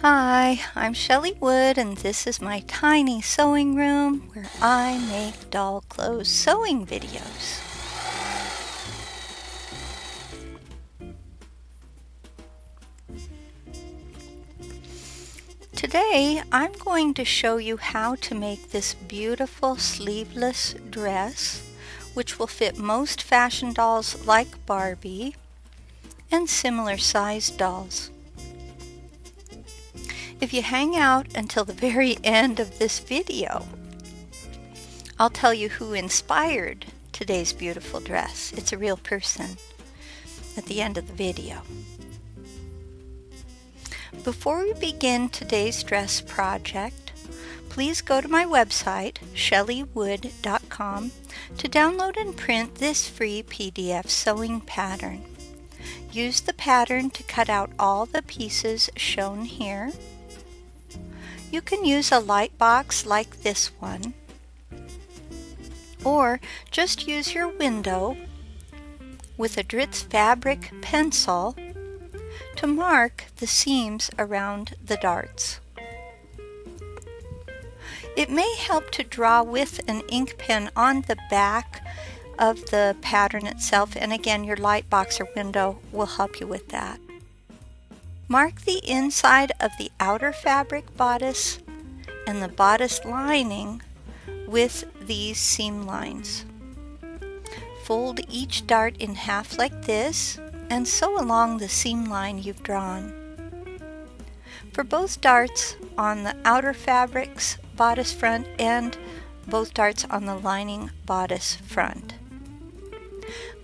Hi, I'm Chelly Wood and this is my tiny sewing room where I make doll clothes sewing videos. Today I'm going to show you how to make this beautiful sleeveless dress which will fit most fashion dolls like Barbie and similar sized dolls. If you hang out until the very end of this video, I'll tell you who inspired today's beautiful dress. It's a real person at the end of the video. Before we begin today's dress project, please go to my website, chellywood.com, to download and print this free PDF sewing pattern. Use the pattern to cut out all the pieces shown here. You can use a light box like this one, or just use your window with a Dritz fabric pencil to mark the seams around the darts. It may help to draw with an ink pen on the back of the pattern itself, and again your light box or window will help you with that. Mark the inside of the outer fabric bodice and the bodice lining with these seam lines. Fold each dart in half like this and sew along the seam line you've drawn. For both darts on the outer fabric's bodice front and both darts on the lining bodice front.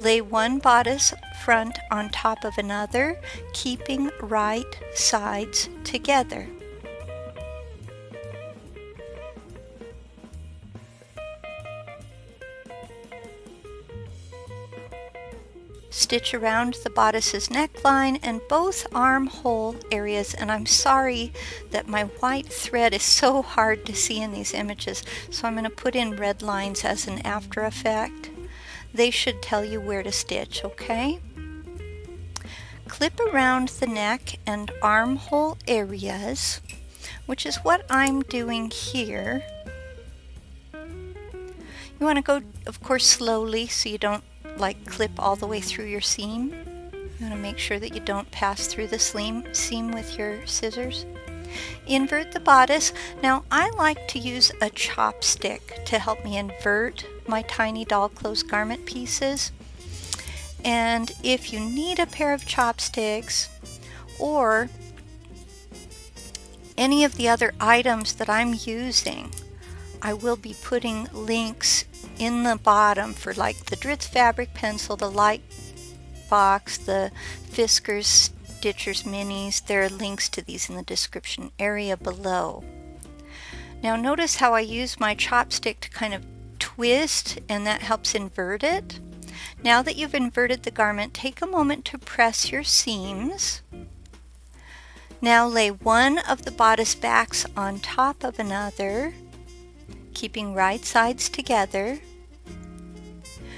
Lay one bodice front on top of another, keeping right sides together. Stitch around the bodice's neckline and both armhole areas, and I'm sorry that my white thread is so hard to see in these images, so I'm going to put in red lines as an after effect. They should tell you where to stitch, okay? Clip around the neck and armhole areas, which is what I'm doing here. You want to go, of course, slowly so you don't clip all the way through your seam. You want to make sure that you don't pass through the seam with your scissors. Invert the bodice. Now I like to use a chopstick to help me invert my tiny doll clothes garment pieces. And if you need a pair of chopsticks or any of the other items that I'm using, I will be putting links in the bottom for like the Dritz fabric pencil, the light box, the Fiskars Stitchers minis. There are links to these in the description area below. Now notice how I use my chopstick to kind of twist, and that helps invert it. Now that you've inverted the garment, take a moment to press your seams. Now lay one of the bodice backs on top of another, keeping right sides together.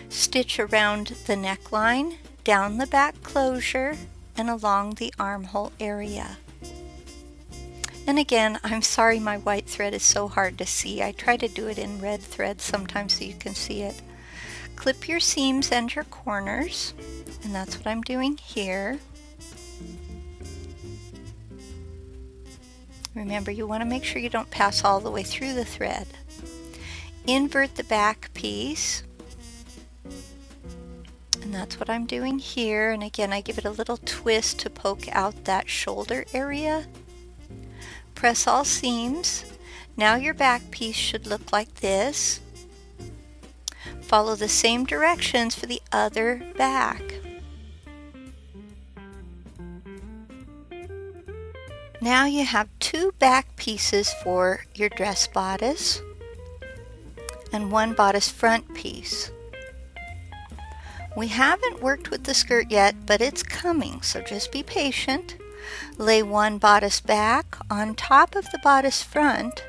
Stitch around the neckline, down the back closure, and along the armhole area. And again, I'm sorry my white thread is so hard to see. I try to do it in red thread sometimes so you can see it. Clip your seams and your corners, and that's what I'm doing here. Remember, you want to make sure you don't pass all the way through the thread. Invert the back piece, and that's what I'm doing here. And again, I give it a little twist to poke out that shoulder area. Press all seams. Now your back piece should look like this. Follow the same directions for the other back. Now you have two back pieces for your dress bodice and one bodice front piece. We haven't worked with the skirt yet, but it's coming, so just be patient. Lay one bodice back on top of the bodice front,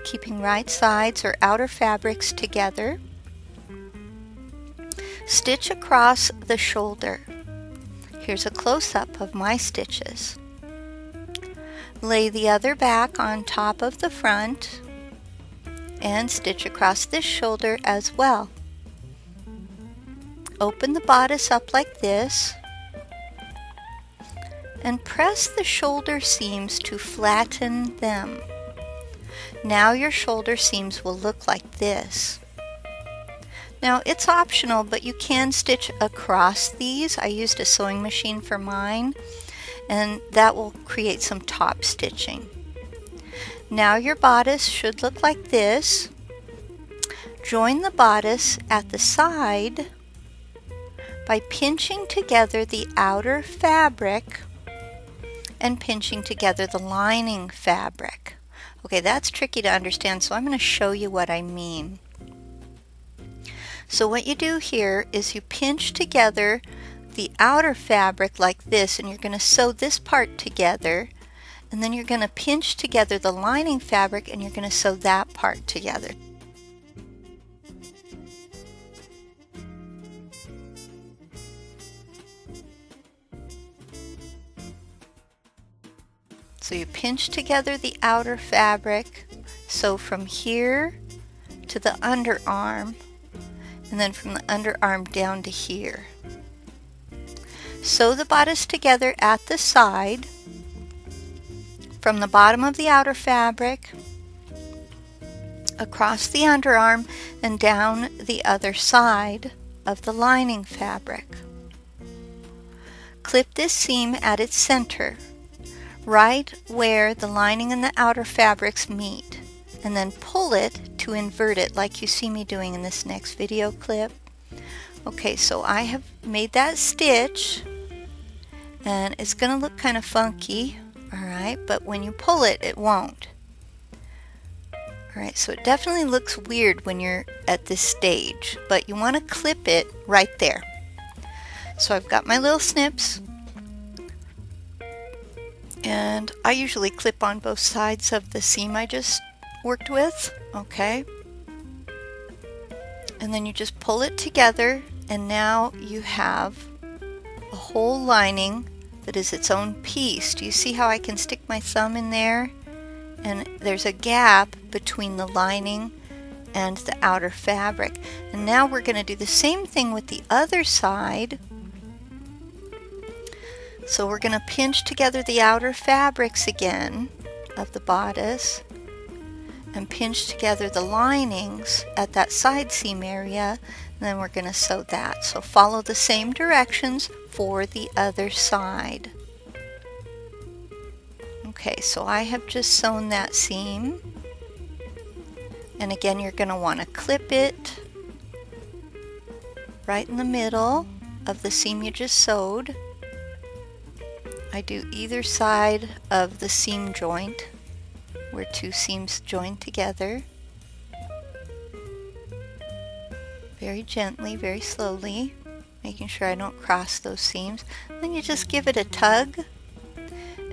keeping right sides or outer fabrics together. Stitch across the shoulder. Here's a close-up of my stitches. Lay the other back on top of the front and stitch across this shoulder as well. Open the bodice up like this and press the shoulder seams to flatten them. Now your shoulder seams will look like this. Now it's optional, but you can stitch across these. I used a sewing machine for mine, and that will create some top stitching. Now your bodice should look like this. Join the bodice at the side by pinching together the outer fabric and pinching together the lining fabric. Okay, that's tricky to understand, so I'm going to show you what I mean. So what you do here is you pinch together the outer fabric like this, and you're going to sew this part together, and then you're going to pinch together the lining fabric and you're going to sew that part together. So you pinch together the outer fabric, sew from here to the underarm, and then from the underarm down to here. Sew the bodice together at the side from the bottom of the outer fabric across the underarm and down the other side of the lining fabric. Clip this seam at its center, right where the lining and the outer fabrics meet, and then pull it to invert it like you see me doing in this next video clip. Okay, so I have made that stitch, and it's going to look kind of funky, alright, but when you pull it, it won't. Alright, so it definitely looks weird when you're at this stage, but you want to clip it right there. So I've got my little snips, and I usually clip on both sides of the seam I just worked with, okay? And then you just pull it together, and now you have a whole lining that is its own piece. Do you see how I can stick my thumb in there? And there's a gap between the lining and the outer fabric. And now we're going to do the same thing with the other side. So we're going to pinch together the outer fabrics again of the bodice and pinch together the linings at that side seam area, and then we're going to sew that. So follow the same directions for the other side. Okay, so I have just sewn that seam, and again you're going to want to clip it right in the middle of the seam you just sewed. I do either side of the seam joint where two seams join together. Very gently, very slowly, making sure I don't cross those seams. Then you just give it a tug.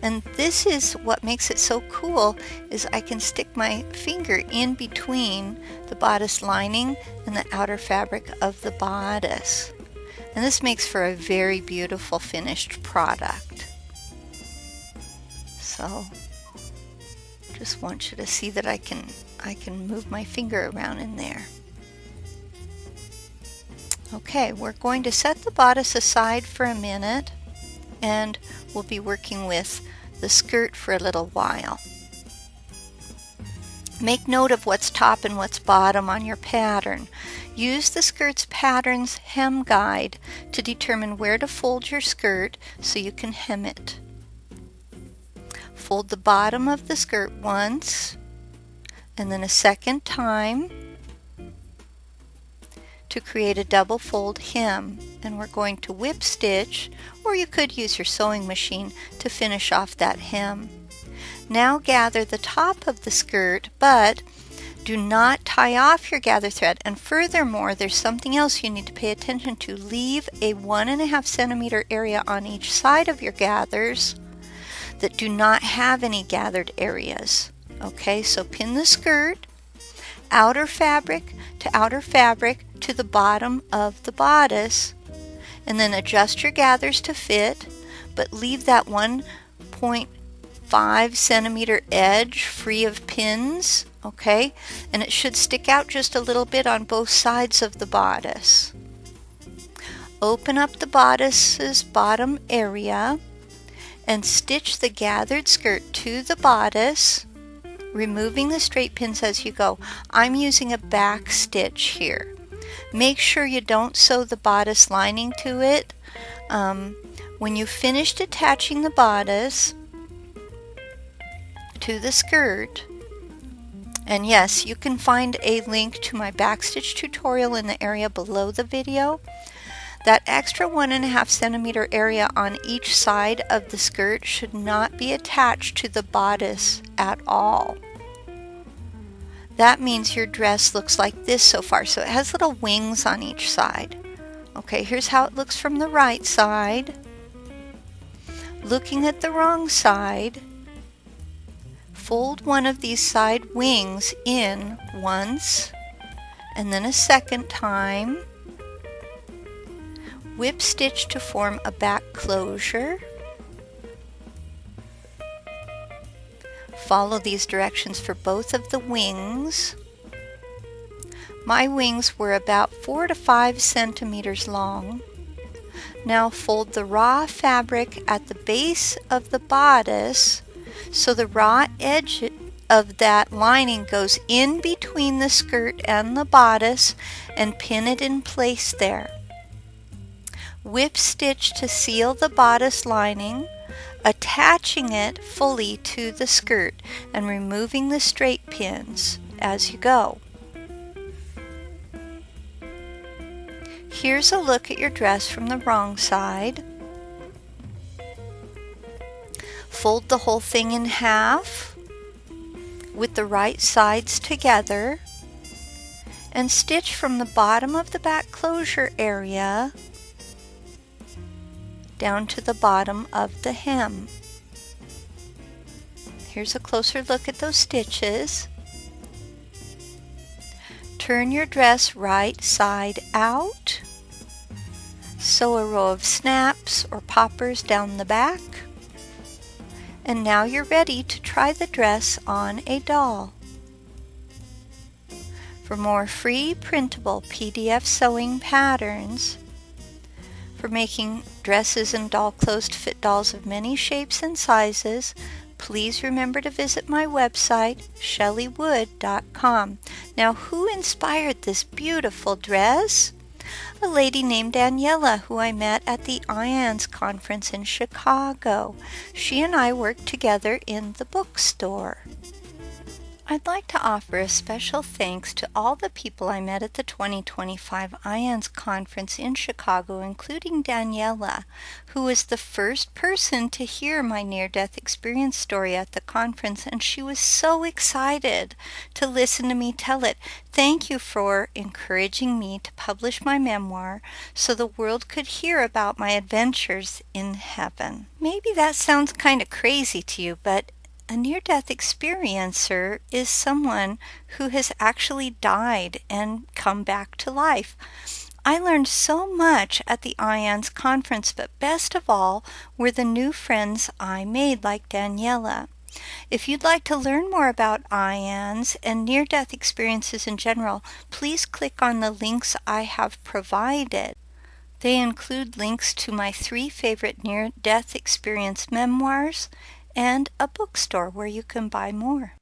And this is what makes it so cool, is I can stick my finger in between the bodice lining and the outer fabric of the bodice. And this makes for a very beautiful finished product. So just want you to see that I can move my finger around in there. Okay, we're going to set the bodice aside for a minute, and we'll be working with the skirt for a little while. Make note of what's top and what's bottom on your pattern. Use the skirt's pattern's hem guide to determine where to fold your skirt so you can hem it. Fold the bottom of the skirt once and then a second time to create a double fold hem, and we're going to whip stitch, or you could use your sewing machine to finish off that hem. Now gather the top of the skirt, but do not tie off your gather thread, and furthermore there's something else you need to pay attention to. Leave a 1.5 centimeter area on each side of your gathers that do not have any gathered areas. Okay, so pin the skirt outer fabric to the bottom of the bodice, and then adjust your gathers to fit, but leave that 1.5 5 centimeter edge free of pins, okay? And it should stick out just a little bit on both sides of the bodice. Open up the bodice's bottom area and stitch the gathered skirt to the bodice, removing the straight pins as you go. I'm using a back stitch here. Make sure you don't sew the bodice lining to it. When you've finished attaching the bodice to the skirt, and yes, you can find a link to my backstitch tutorial in the area below the video. That extra 1.5 centimeter area on each side of the skirt should not be attached to the bodice at all. That means your dress looks like this so far. So it has little wings on each side. Okay, here's how it looks from the right side. Looking at the wrong side, fold one of these side wings in once and then a second time. Whip stitch to form a back closure. Follow these directions for both of the wings. My wings were about 4 to 5 centimeters long. Now fold the raw fabric at the base of the bodice so the raw edge of that lining goes in between the skirt and the bodice, and pin it in place there. Whip stitch to seal the bodice lining, attaching it fully to the skirt and removing the straight pins as you go. Here's a look at your dress from the wrong side. Fold the whole thing in half with the right sides together and stitch from the bottom of the back closure area down to the bottom of the hem. Here's a closer look at those stitches. Turn your dress right side out. Sew a row of snaps or poppers down the back. And now you're ready to try the dress on a doll. For more free printable PDF sewing patterns, for making dresses and doll clothes to fit dolls of many shapes and sizes, please remember to visit my website, chellywood.com. Now, who inspired this beautiful dress? A lady named Daniela, who I met at the IANS conference in Chicago. She and I worked together in the bookstore. I'd like to offer a special thanks to all the people I met at the 2025 IANS conference in Chicago, including Daniela, who was the first person to hear my near-death experience story at the conference, and she was so excited to listen to me tell it. Thank you for encouraging me to publish my memoir so the world could hear about my adventures in heaven. Maybe that sounds kind of crazy to you, but a near-death experiencer is someone who has actually died and come back to life. I learned so much at the IANS conference, but best of all were the new friends I made, like Daniela. If you'd like to learn more about IANS and near-death experiences in general, please click on the links I have provided. They include links to my 3 favorite near-death experience memoirs and a bookstore where you can buy more.